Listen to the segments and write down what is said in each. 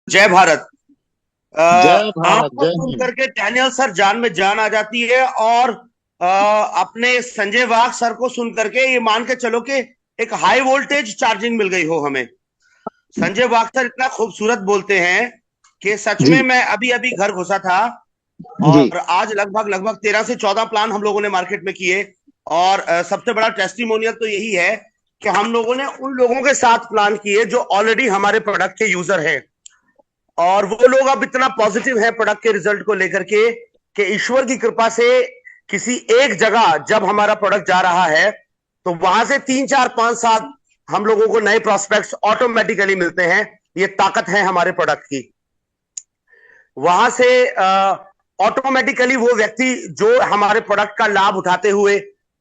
जय भारत। जय भारत, आपको जय सुन हिंद। करके डैनियल सर जान में जान आ जाती है, और अपने संजय वाघ सर को सुन करके ये मान के चलो कि एक हाई वोल्टेज चार्जिंग मिल गई हो हमें। संजय वाघ सर इतना खूबसूरत बोलते हैं कि सच में जी। मैं अभी अभी घर घुसा था, जी। और आज लगभग लगभग 13 से 14 प्लान हम लोगों ने मार्केट में किए। और सबसे बड़ा टेस्टिमोनियल तो यही है कि हम लोगों ने उन लोगों के साथ प्लान किए जो ऑलरेडी हमारे प्रोडक्ट के यूजर हैं, और वो लोग अब इतना पॉजिटिव है प्रोडक्ट के रिजल्ट को लेकर के कि ईश्वर की कृपा से किसी एक जगह जब हमारा प्रोडक्ट जा रहा है तो वहां से 3 4 5 7 हम लोगों को नए प्रोस्पेक्ट्स ऑटोमेटिकली मिलते हैं। ये ताकत है हमारे प्रोडक्ट की। वहां से ऑटोमेटिकली वो व्यक्ति जो हमारे प्रोडक्ट का लाभ उठाते हुए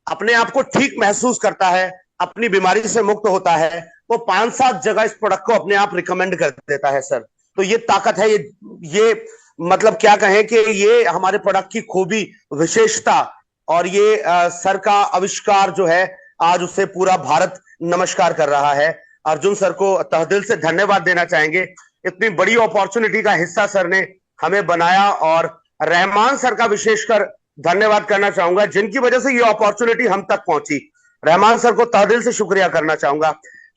अपने आप को ठीक महसूस करता है, अपनी बीमारी से मुक्त होता है, वो 5 7 जगह इस प्रोडक्ट को अपने आप रिकमेंड कर देता है सर। तो ये ताकत है, ये मतलब क्या कहें कि ये हमारे प्रोडक्ट की खूबी, विशेषता, और ये सर का आविष्कार जो है आज उसे पूरा भारत नमस्कार कर रहा है। अर्जुन सर को तहदिल से धन्यवाद देना चाहेंगे। इतनी बड़ी अपॉर्चुनिटी का हिस्सा सर ने हमें बनाया, और रहमान सर का विशेषकर धन्यवाद करना चाहूंगा जिनकी वजह से ये अपॉर्चुनिटी हम तक पहुंची। रहमान सर को तहदिल से शुक्रिया करना चाहूंगा।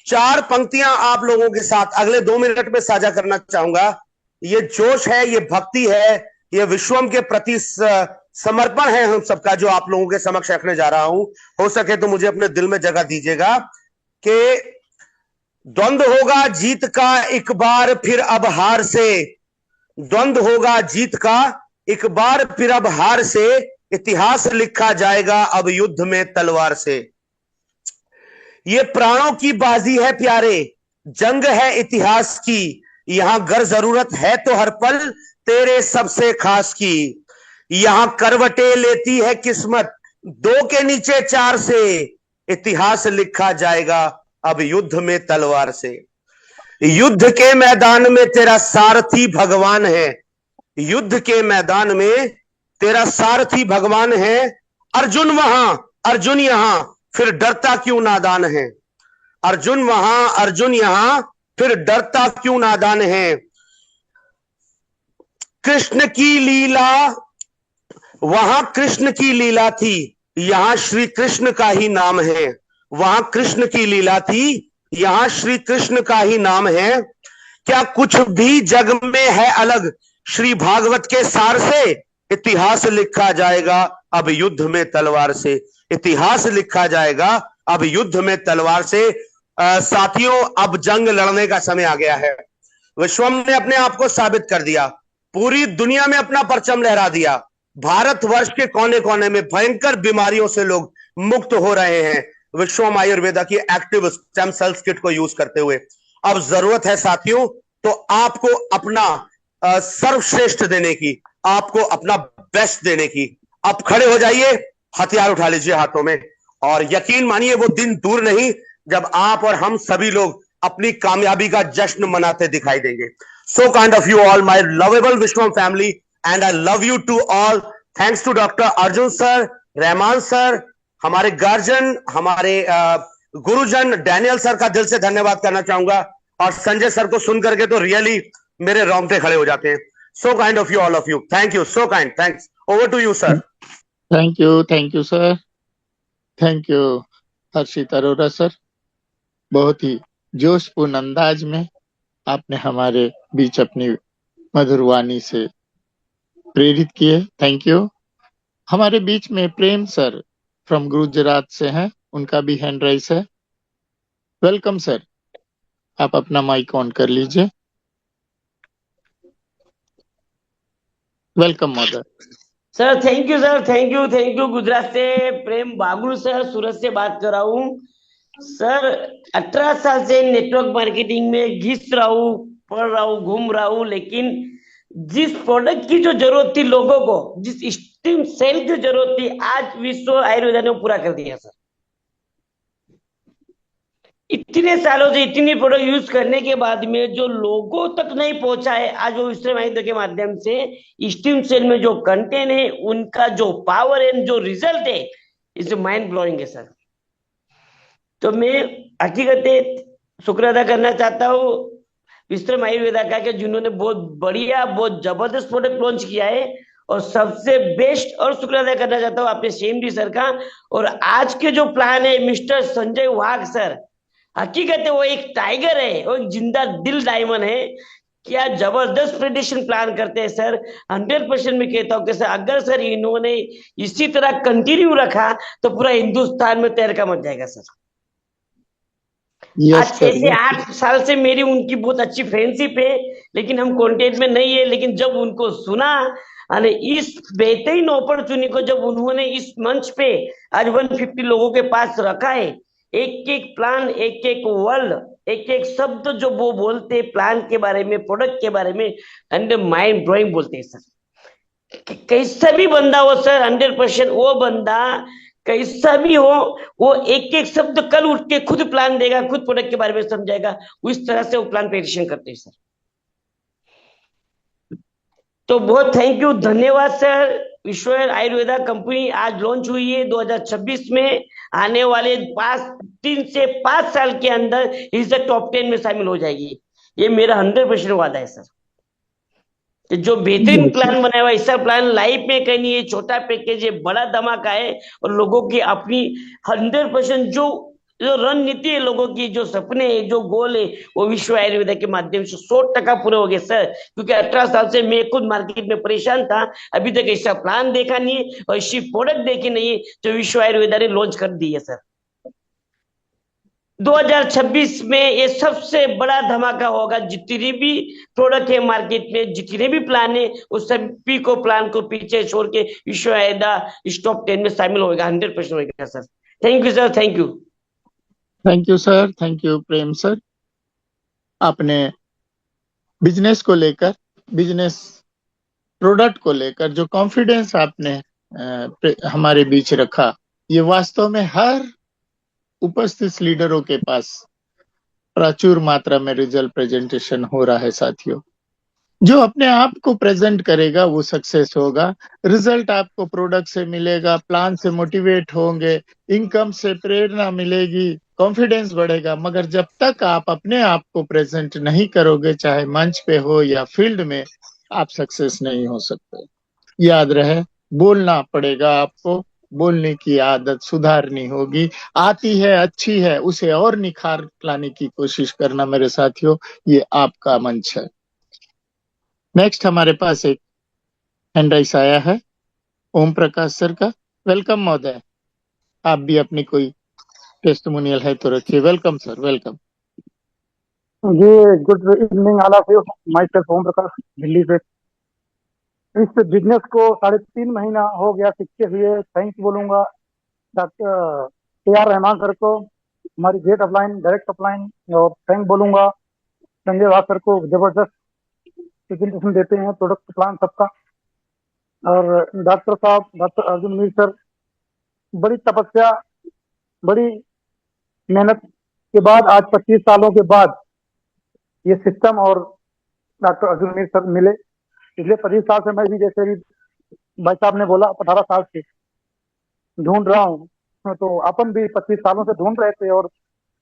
4 पंक्तियां आप लोगों के साथ अगले 2 मिनट में साझा करना चाहूंगा। ये जोश है, ये भक्ति है, ये विश्वम के प्रति समर्पण है हम सबका जो आप लोगों के समक्ष रखने जा रहा हूं। हो सके तो मुझे अपने दिल में जगह दीजिएगा कि द्वंद होगा जीत का एक बार फिर अब हार से, द्वंद होगा जीत का एक बार फिर अब हार से, इतिहास लिखा जाएगा अब युद्ध में तलवार से। ये प्राणों की बाजी है प्यारे, जंग है इतिहास की, यहां गर जरूरत है तो हर पल तेरे सबसे खास की। यहां करवटे लेती है किस्मत 2 के नीचे 4 से, इतिहास लिखा जाएगा अब युद्ध में तलवार से। युद्ध के मैदान में तेरा सारथी भगवान है, युद्ध के मैदान में तेरा सारथी भगवान है। अर्जुन वहां अर्जुन यहां फिर डरता क्यों नादान है, अर्जुन वहां अर्जुन यहां फिर डरता क्यों नादान है। कृष्ण की लीला वहां कृष्ण की लीला थी, यहां श्री कृष्ण का ही नाम है। वहां कृष्ण की लीला थी, यहां श्री कृष्ण का ही नाम है। क्या कुछ भी जग में है अलग श्री भागवत के सार से, इतिहास लिखा जाएगा अब युद्ध में तलवार से, इतिहास लिखा जाएगा अब युद्ध में तलवार से। साथियों, अब जंग लड़ने का समय आ गया है। विश्वम ने अपने आप को साबित कर दिया, पूरी दुनिया में अपना परचम लहरा दिया। भारतवर्ष के कोने कोने में भयंकर बीमारियों से लोग मुक्त हो रहे हैं विश्वम आयुर्वेदा की एक्टिव स्टेम सेल्स किट को यूज करते हुए। अब जरूरत है साथियों तो आपको अपना सर्वश्रेष्ठ देने की, आपको अपना बेस्ट देने की। आप खड़े हो जाइए, हथियार उठा लीजिए हाथों में, और यकीन मानिए वो दिन दूर नहीं जब आप और हम सभी लोग अपनी कामयाबी का जश्न मनाते दिखाई देंगे। So kind of you all my lovable Vishwam family, and I love you to all. Thanks to doctor Arjun sir, Rahman sir, हमारे गार्जियन, हमारे गुरुजन डैनियल सर का दिल से धन्यवाद करना चाहूंगा। और संजय सर को सुन करके तो रियली मेरे रोंगटे खड़े हो जाते हैं। So kind of you all of you, thank you, so kind, thanks. Over to you sir. Thank you sir. Thank you Harshit Arora sir. बहुत ही जोशपूर्ण अंदाज में आपने हमारे बीच अपनी मधुर वाणी से प्रेरित किए। Thank you. हमारे बीच में प्रेम सर फ्रॉम गुजरात से हैं, उनका भी हैंड राइज है। वेलकम सर, आप अपना माइक ऑन कर लीजिए। Welcome mother. Sir thank you sir, thank you. Gujarat से प्रेम बागुल सर, सूरत से बात कर रहा हूँ सर। 18 साल से नेटवर्क मार्केटिंग में घिस रहा हूँ, पढ़ रहा हूँ, घूम रहा हूँ, लेकिन जिस प्रोडक्ट की जो जरूरत थी लोगों को, जिस स्टीम सेल की जरूरत थी, आज विश्व आयुर्वेदा ने पूरा कर दिया सर। इतने सालों से इतनी प्रोडक्ट यूज करने के बाद में जो लोगों तक नहीं पहुंचा है, आज वो विश्व आयुर्वेदा के माध्यम से स्टीम सेल में जो कंटेंट है, उनका जो पावर एंड जो रिजल्ट है, इज माइंड ब्लोइंग है सर। तो मैं हकीकत शुक्र अदा करना चाहता हूँ विश्रम आयुर्वेदा का, कि जिन्होंने बहुत बढ़िया बहुत जबरदस्त प्रोडक्ट लॉन्च किया है। और सबसे बेस्ट और शुक्रिया अदा करना चाहता हूँ अपने सीएमडी सर का। और आज के जो प्लान है मिस्टर संजय वाघ सर, हकीकत है वो एक टाइगर है, वो एक जिंदा दिल डायमंड है। क्या जबरदस्त प्रेडिक्शन प्लान करते हैं सर। 100% में कहता हूँ कि सर अगर सर इन्होंने इसी तरह कंटिन्यू रखा तो पूरा हिंदुस्तान में तहलका मच जाएगा सर। आज यस छह सर, से 8 साल से मेरी उनकी बहुत अच्छी फ्रेंडशिप है, लेकिन हम कांटेक्ट में नहीं है। लेकिन जब उनको सुना और इस बेहतरीन अपॉर्चुनिटी को जब उन्होंने इस मंच पे आज 150 लोगों के पास रखा है, एक एक प्लान, एक एक वर्ड, एक एक शब्द जो वो बोलते हैं प्लान के बारे में, प्रोडक्ट के बारे में, अंडर माइंड ड्राइंग बोलते हैं सर। कैसा भी बंदा हो सर, 100% वो बंदा कैसा भी हो, वो एक एक शब्द कल उठ के खुद प्लान देगा, खुद प्रोडक्ट के बारे में समझाएगा। उस तरह से वो प्लान पेडिशन करते हैं सर। तो बहुत थैंक यू, धन्यवाद सर। विश्व आयुर्वेदा कंपनी आज लॉन्च हुई है 2026 में। आने वाले 3 से 5 साल के अंदर इस टॉप 10 में शामिल हो जाएगी। ये मेरा 100% वादा है सर, कि जो बेहतरीन यस प्लान बनाया हुआ, ऐसा प्लान लाइफ में कहीं नहीं है। छोटा पैकेज है, बड़ा धमाका है, और लोगों की अपनी 100% जो जो रणनीति है, लोगों की जो सपने है, जो गोल है, वो विश्व आयुर्वेदा के माध्यम से 100% पूरे हो गए सर। क्योंकि 18 साल से मैं खुद मार्केट में परेशान था, अभी तक ऐसा प्लान देखा नहीं है और ऐसी प्रोडक्ट देखी नहीं है जो विश्व आयुर्वेदा ने लॉन्च कर दी है सर। 2026 में ये सबसे बड़ा धमाका होगा। जितनी भी प्रोडक्ट है मार्केट में, जितने भी प्लान है, उस सभी को प्लान को पीछे छोड़ के विश्व आयुर्वेदा इस टॉप 10 में शामिल होगा, 100% होगा sir. Thank you sir, thank you. Thank you sir, thank you Prem sir. आपने बिजनेस को लेकर, बिजनेस प्रोडक्ट को लेकर जो कॉन्फिडेंस आपने हमारे बीच रखा, ये वास्तव में हर उपस्थित लीडरों के पास प्रचुर मात्रा में रिजल्ट प्रेजेंटेशन हो रहा है साथियों। जो अपने आप को प्रेजेंट करेगा वो सक्सेस होगा। रिजल्ट आपको प्रोडक्ट से मिलेगा, प्लान से मोटिवेट होंगे, इनकम से प्रेरणा मिलेगी, कॉन्फिडेंस बढ़ेगा। मगर जब तक आप अपने आप को प्रेजेंट नहीं करोगे, चाहे मंच पे हो या फील्ड में, आप सक्सेस नहीं हो सकते। याद रहे, बोलना पड़ेगा आपको, बोलने की आदत सुधारनी होगी। आती है, अच्छी है, उसे और निखार लाने की कोशिश करना मेरे साथियों, ये आपका मंच है। नेक्स्ट हमारे पास एक हैंड राइस आया है ओम प्रकाश सर का। वेलकम महोदय, आप भी अपनी कोई टेस्टिमोनियल है तो रखिए। Welcome sir, welcome. जी, good evening all of you. Myself Om Prakash, Delhi से। इस बिजनेस को 3.5 महीना हो गया सीखते हुए। थैंक बोलूंगा डॉक्टर AR रहमान सर को, हमारी ग्रेट अपलाइन, डायरेक्ट अपलाइन। और थैंक बोलूंगा संजय वाघ सर को, जबरदस्त प्रेजेंटेशन देते हैं प्रोडक्ट प्लान सबका। और डॉक्टर साहब, डॉक्टर अर्जुन मीर सर, बड़ी तपस्या, बड़ी मेहनत के बाद आज 25 सालों के बाद ये सिस्टम और डॉक्टर अर्जुन मीर सर मिले। पिछले 25 साल से मैं भी, जैसे भी भाई साहब ने बोला, 18 साल से ढूंढ रहा हूँ, तो अपन भी 25 सालों से ढूंढ रहे थे। और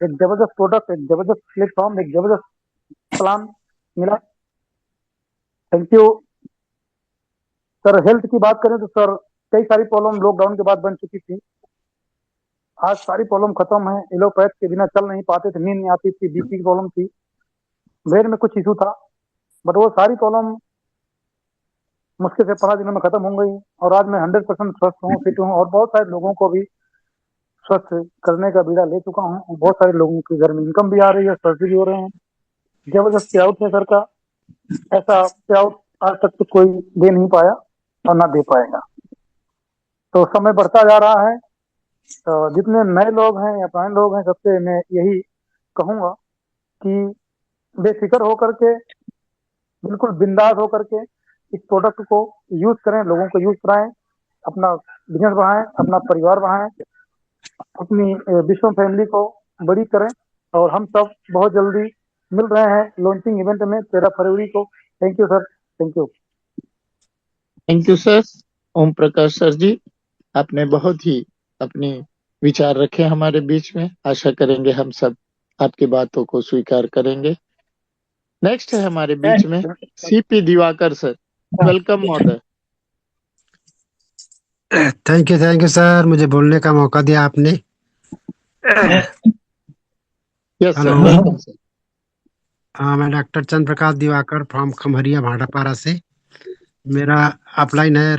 एक जबरदस्त प्रोडक्ट, एक जबरदस्त प्लेटफॉर्म, एक जबरदस्त प्लान मिला। Thank you sir. हेल्थ की बात करें तो सर, कई सारी प्रॉब्लम लॉकडाउन के बाद बन चुकी थी। आज सारी प्रॉब्लम खत्म है। एलोपैथ के बिना चल नहीं पाते थे, नींद नहीं आती थी, BP की प्रॉब्लम थी, ब्रेन में कुछ इशू था, बट वो सारी प्रॉब्लम मुश्किल से 15 दिनों में खत्म हो गई। और आज मैं 100% स्वस्थ हूँ, फिट हूँ, और बहुत सारे लोगों को भी स्वस्थ करने का बीड़ा ले चुका हूँ। बहुत सारे लोगों के घर में इनकम भी आ रही है, सर्जरी हो रहे हैं। जबरदस्त पे आउट है सर का। ऐसा पे आउट आज तक तो कोई दे नहीं पाया और ना दे पाएगा। तो समय बढ़ता जा रहा है। तो जितने नए लोग हैं या पुराने लोग हैं, सबसे मैं यही कहूंगा कि बेफिक्र होकर के, बिल्कुल बिंदास होकर के इस प्रोडक्ट को यूज करें, लोगों को यूज कराएं, अपना बिजनेस बढ़ाएं, अपना परिवार बढ़ाएं, अपनी विश्व फैमिली को बड़ी करें। और हम सब बहुत जल्दी मिल रहे हैं लॉन्चिंग इवेंट में 13 फरवरी को। Thank you sir, thank you. Thank you sir. Om Prakash sir ji, आपने बहुत ही अपने विचार रखे हमारे बीच में। आशा करेंगे हम सब आपकी बातों को स्वीकार करेंगे। नेक्स्ट है हमारे बीच में सीपी दिवाकर सर। वेलकम महोदय। थैंक यू सर, मुझे बोलने का मौका दिया आपने। Yes sir, hello. Welcome sir. हाँ, मैं doctor Chandra Prakash Diwakar from Khamhariya Bhatapara से। मेरा अपलाइन है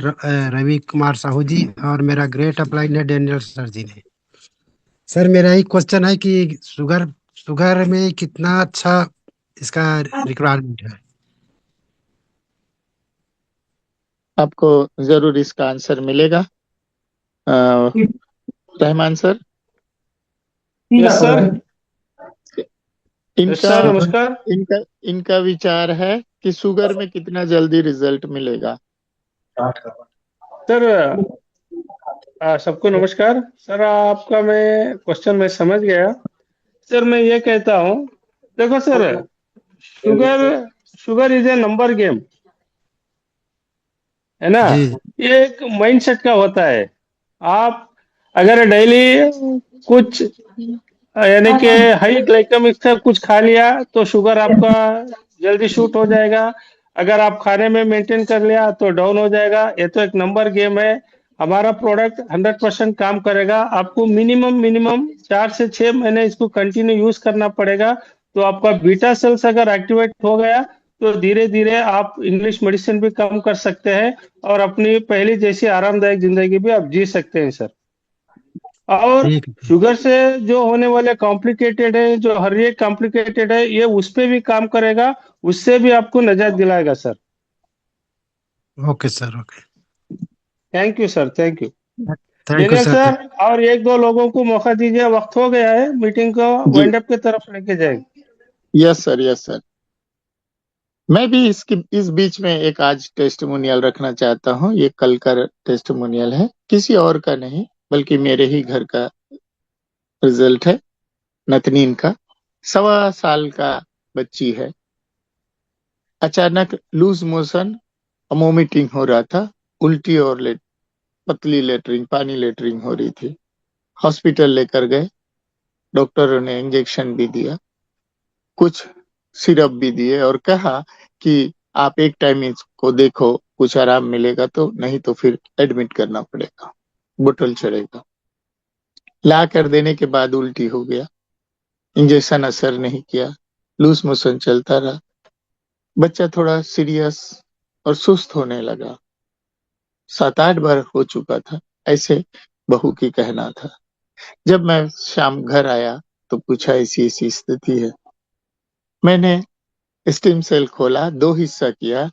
रवि कुमार साहू जी, और मेरा ग्रेट अपलाइन है डेनियल सर जी ने। सर, मेरा एक क्वेश्चन है कि शुगर शुगर में कितना अच्छा इसका रिक्वायरमेंट है? आपको जरूर इसका आंसर मिलेगा। Rahman sir, yes sir. इनका सर नमस्कार। इनका इनका विचार है कि शुगर में कितना जल्दी रिजल्ट मिलेगा। सर सबको नमस्कार। सर आपका मैं क्वेश्चन मैं समझ गया। सर मैं ये कहता हूँ, देखो sir, sugar sugar is a number game, है ना। जी। ये एक माइंडसेट का होता है। आप अगर डेली कुछ यानी कि हाई ग्लाइकेमिक से कुछ खा लिया तो शुगर आपका जल्दी शूट हो जाएगा। अगर आप खाने में मेंटेन कर लिया तो डाउन हो जाएगा। ये तो एक नंबर गेम है। हमारा प्रोडक्ट 100% काम करेगा। आपको मिनिमम 4 से 6 महीने इसको कंटिन्यू यूज करना पड़ेगा। तो आपका बीटा सेल्स अगर एक्टिवेट हो गया तो धीरे धीरे आप इंग्लिश मेडिसिन भी कम कर सकते हैं और अपनी पहली जैसी आरामदायक जिंदगी भी आप जी सकते हैं सर। और ठीक है। शुगर से जो होने वाले कॉम्प्लिकेटेड है, जो हर एक कॉम्प्लिकेटेड है, ये उस पे भी काम करेगा, उससे भी आपको निजात दिलाएगा sir. Okay sir, okay. Thank you sir, thank you. Thank you Daniel sir. Sir, और एक दो लोगों को मौका दीजिए, वक्त हो गया है, मीटिंग को जी, वाइंड अप की तरफ लेके जाएंगे। Yes sir, yes sir. मैं भी इस बीच में एक आज टेस्टिमोनियल रखना चाहता हूँ। ये कल का टेस्टिमोनियल है, किसी और का नहीं बल्कि मेरे ही घर का रिजल्ट है। नतनीन का 1.25 साल का बच्ची है। अचानक लूज मोशन, वोमिटिंग हो रहा था, उल्टी और पतली लेटरिंग, पानी लेटरिंग हो रही थी। हॉस्पिटल लेकर गए, डॉक्टरों ने इंजेक्शन भी दिया, कुछ सिरप भी दिए और कहा कि आप एक टाइम इसको देखो, कुछ आराम मिलेगा तो, नहीं तो फिर एडमिट करना पड़ेगा, बोतल चढ़ेगा। ला कर देने के बाद उल्टी हो गया, इंजेक्शन असर नहीं किया, लूज मोशन चलता रहा। बच्चा थोड़ा सीरियस और सुस्त होने लगा। 7-8 बार हो चुका था, ऐसे बहू की कहना था। जब मैं शाम घर आया तो पूछा ऐसी ऐसी स्थिति है। मैंने स्टीम सेल खोला, 2 हिस्सा किया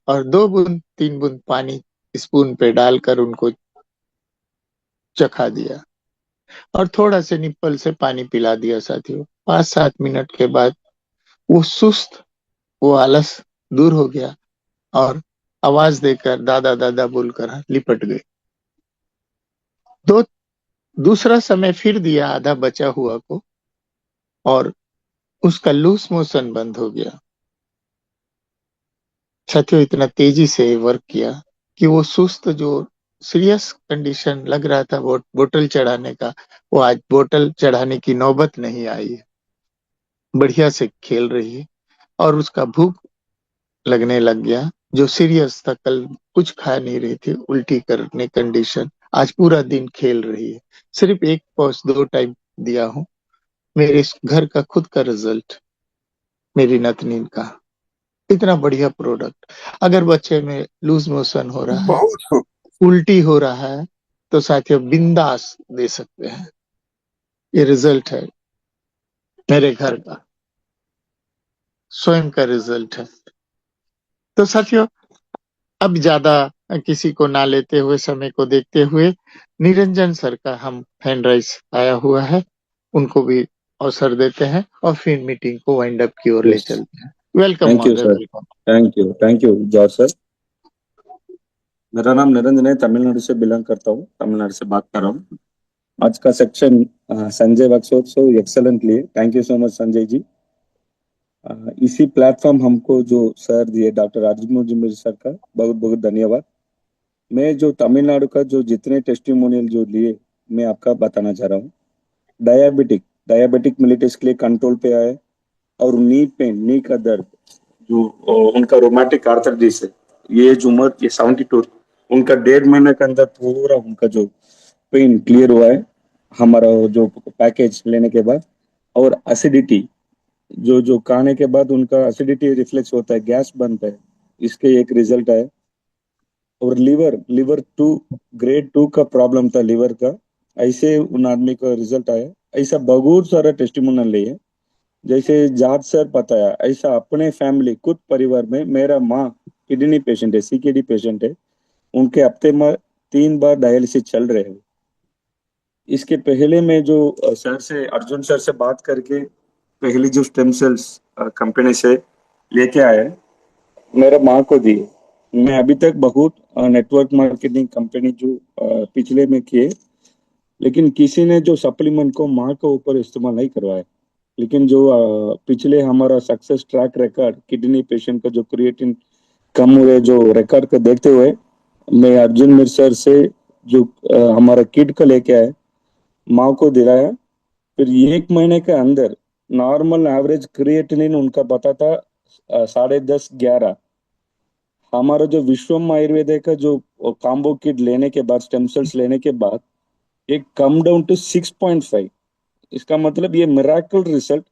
और 2 बूंद 3 बूंद पानी स्पून पे डालकर उनको चखा दिया और थोड़ा से निप्पल से पानी पिला दिया। साथियों, 5-7 मिनट के बाद वो सुस्त, वो आलस दूर हो गया और आवाज देकर दादा दादा बोलकर लिपट गए। दो दूसरा समय फिर दिया आधा बचा हुआ को और उसका लूज मोशन बंद हो गया। साथियों, इतना तेजी से वर्क किया कि वो सुस्त, जो सीरियस कंडीशन लग रहा था बोतल चढ़ाने का, वो आज बोतल चढ़ाने की नौबत नहीं आई। बढ़िया से खेल रही है और उसका भूख लगने लग गया। जो सीरियस था, कल कुछ खा नहीं रही थी, उल्टी करने कंडीशन, आज पूरा दिन खेल रही है। सिर्फ 1 पौच 2 टाइम दिया हूँ। मेरे इस घर का खुद का रिजल्ट, मेरी नतनीन का। इतना बढ़िया प्रोडक्ट। अगर बच्चे में लूज मोशन हो रहा है, बहुत उल्टी हो रहा है, तो साथियों बिंदास दे सकते हैं। ये रिजल्ट है मेरे घर का, स्वयं का रिजल्ट है। तो साथियों, अब ज्यादा किसी को ना लेते हुए, समय को देखते हुए, निरंजन सर का हम हैंड राइज आया हुआ है, उनको भी अवसर देते हैं और फिर मीटिंग को वाइंड अप की ओर ले Yes. चलते हैं। वेलकम थैंक यू महोदय, sir. Welcome. Thank you George sir. मेरा नाम निरंजन है, तमिलनाडु से बिलोंग करता हूँ, तमिलनाडु से बात कर रहा हूँ। आज का section Sanjay workshop so excellently, thank you so much Sanjay ji. इसी प्लेटफॉर्म हमको जो सर दिए, डॉक्टर राजमोहन सर का बहुत बहुत धन्यवाद। मैं जो तमिलनाडु का जो जितने टेस्टिमोनियल जो लिए, मैं आपका बताना चाह रहा हूँ। डायबिटिक मिलिटस के लिए कंट्रोल पे आए और नी पेन, नी का दर्द, जो उनका रोमेटिक आर्थराइटिस है, ये एज उम्र ये 72, उनका 1.5 महीने के अंदर पूरा उनका जो पेन क्लियर हुआ है हमारा जो पैकेज लेने के बाद। और एसिडिटी जो जो खाने के बाद उनका एसिडिटी रिफ्लेक्स होता है, गैस बनता है, इसके एक रिजल्ट है। और लिवर 2 ग्रेड 2 का प्रॉब्लम था लिवर का, ऐसे उन आदमी का रिजल्ट आया। ऐसा बहुत सारा टेस्टिमोनियल लिए, जैसे जाट सर बताया, ऐसा अपने फैमिली खुद परिवार में मेरा माँ किडनी पेशेंट है, सीकेडी पेशेंट है, उनके हफ्ते में 3 बार डायलिसिस चल रहे हैं। इसके पहले मैं जो सर से अर्जुन सर से बात करके पहली जो स्टेम सेल्स कंपनी से लेके आए, मेरा माँ को दिए। मैं अभी तक बहुत नेटवर्क मार्केटिंग कंपनी जो पिछले में किए, लेकिन किसी ने जो सप्लीमेंट को माँ के ऊपर इस्तेमाल नहीं करवाया। लेकिन जो पिछले हमारा success track record kidney patient का जो क्रिएटिन कम हुए जो रिकॉर्ड को देखते हुए, मैं अर्जुन मिर सर से जो हमारा किट को लेके आए, माँ को दिलाया। फिर 1 महीने के अंदर नॉर्मल एवरेज क्रिएटिनिन उनका पता था 10.5 11। हमारा जो विश्वम आयुर्वेद का जो कॉम्बो किट लेने के बाद, स्टेम सेल्स लेने के बाद, एक कम डाउन टू 6.5। इसका मतलब ये मिराकल रिजल्ट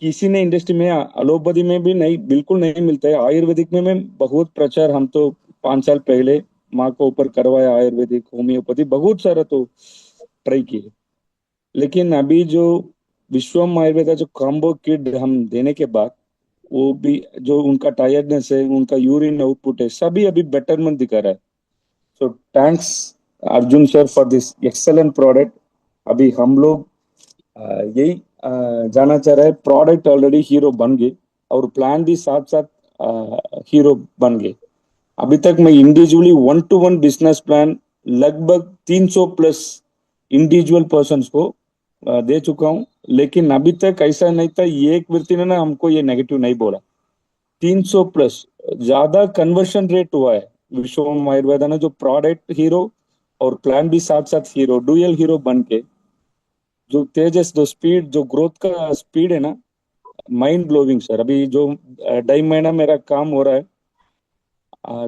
किसी ने इंडस्ट्री में एलोपैथी में भी नहीं, बिल्कुल नहीं मिलता है। आयुर्वेदिक में बहुत प्रचार, हम तो 5 साल पहले माँ को ऊपर करवाया, आयुर्वेदिक होम्योपैथी बहुत सारा तो ट्राई किए। लेकिन अभी जो विश्वम आयुर्वेदा जो कॉम्बो किट हम देने के बाद, वो भी जो उनका टायर्डनेस है, उनका यूरिन आउटपुट है, सभी अभी बेटरमेंट दिखा रहा है। So thanks Arjun sir for this excellent product. अभी हम लोग यही जाना चाह रहे हैं, प्रोडक्ट ऑलरेडी हीरो बन गए और प्लान भी साथ साथ हीरो बन गए। अभी तक मैं इंडिविजुअली 1-to-1 बिजनेस प्लान लगभग 300 प्लस इंडिविजुअल पर्सन्स को दे चुका हूं। लेकिन अभी तक ऐसा नहीं था, ये एक व्यक्ति ने ना हमको ये नेगेटिव नहीं बोला। 300 प्लस ज्यादा कन्वर्शन रेट हुआ है। विश्वम आयुर्वेदा ने जो प्रोडक्ट हीरो और प्लान भी साथ साथ हीरो, डुअल हीरो बन के जो तेजस, जो स्पीड, जो ग्रोथ का स्पीड है ना, माइंड ब्लोइंग सर। अभी जो 2.5 महीना मेरा काम हो रहा है,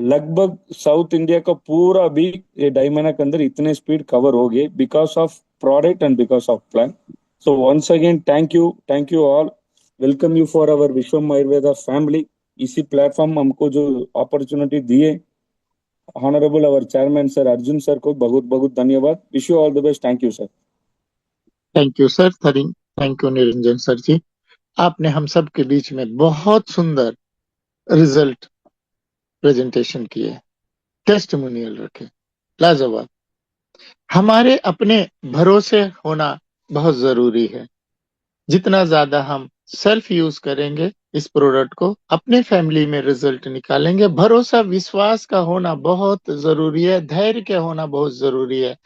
लगभग साउथ इंडिया का पूरा अभी ये 2.5 महीना के अंदर इतने स्पीड कवर हो गए, because of product and because of plan. So once again thank you all, welcome you for our Vishwam Ayurveda family. इसी प्लेटफॉर्म हमको जो अपॉर्चुनिटी दिए, honourable our chairman sir Arjun sir को बहुत बहुत धन्यवाद। Wish you all the best. Thank you sir. Thank you sir, thank you Niranjan sir ji. आपने हम सब के बीच में बहुत सुंदर रिजल्ट प्रेजेंटेशन किए, टेस्टिमोनियल रखे, लाजवाब। हमारे अपने भरोसे होना बहुत जरूरी है। जितना ज्यादा हम सेल्फ यूज करेंगे इस प्रोडक्ट को, अपने फैमिली में रिजल्ट निकालेंगे। भरोसा, विश्वास का होना बहुत जरूरी है, धैर्य का होना बहुत जरूरी है।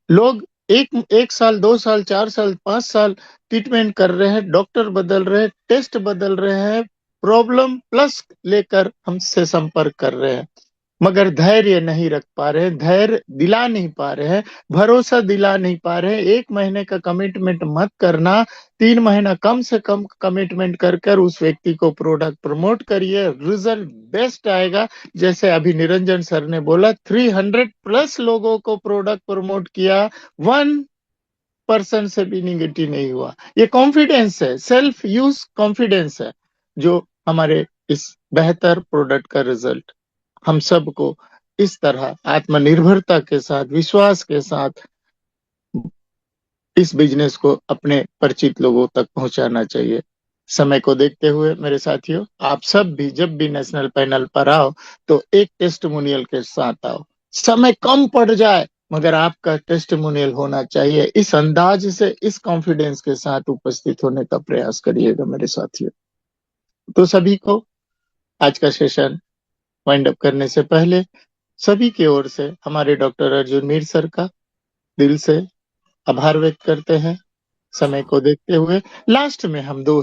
लोग एक साल, 2 साल, 4 साल, 5 साल ट्रीटमेंट कर रहे हैं, डॉक्टर बदल रहे हैं, टेस्ट बदल रहे हैं, प्रॉब्लम प्लस लेकर हमसे संपर्क कर रहे हैं, मगर धैर्य नहीं रख पा रहे, धैर्य दिला नहीं पा रहे हैं, भरोसा दिला नहीं पा रहे हैं। 1 महीने का कमिटमेंट मत करना, 3 महीना कम से कम कमिटमेंट कर उस व्यक्ति को प्रोडक्ट प्रमोट करिए, रिजल्ट बेस्ट आएगा। जैसे अभी निरंजन सर ने बोला, 300 प्लस लोगों को प्रोडक्ट प्रमोट किया, 1% से भी निगेटिव नहीं हुआ। ये कॉन्फिडेंस है, सेल्फ यूज कॉन्फिडेंस है, जो हमारे इस बेहतर प्रोडक्ट का रिजल्ट हम सबको इस तरह आत्मनिर्भरता के साथ, विश्वास के साथ इस बिजनेस को अपने परिचित लोगों तक पहुंचाना चाहिए। समय को देखते हुए मेरे साथियों, आप सब भी जब भी नेशनल पैनल पर आओ तो एक टेस्टिमोनियल के साथ आओ। समय कम पड़ जाए मगर आपका टेस्टिमोनियल होना चाहिए। इस अंदाज से, इस कॉन्फिडेंस के साथ उपस्थित होने का प्रयास करिएगा मेरे साथियों। तो सभी को आज का सेशन वाइंड अप करने से पहले सभी की ओर से हमारे डॉक्टर अर्जुन मीर सर का दिल से आभार व्यक्त करते हैं। समय को देखते हुए लास्ट में हम 2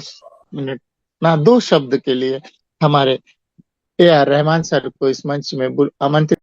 मिनट ना 2 शब्द के लिए हमारे AR रहमान सर को इस मंच में आमंत्रित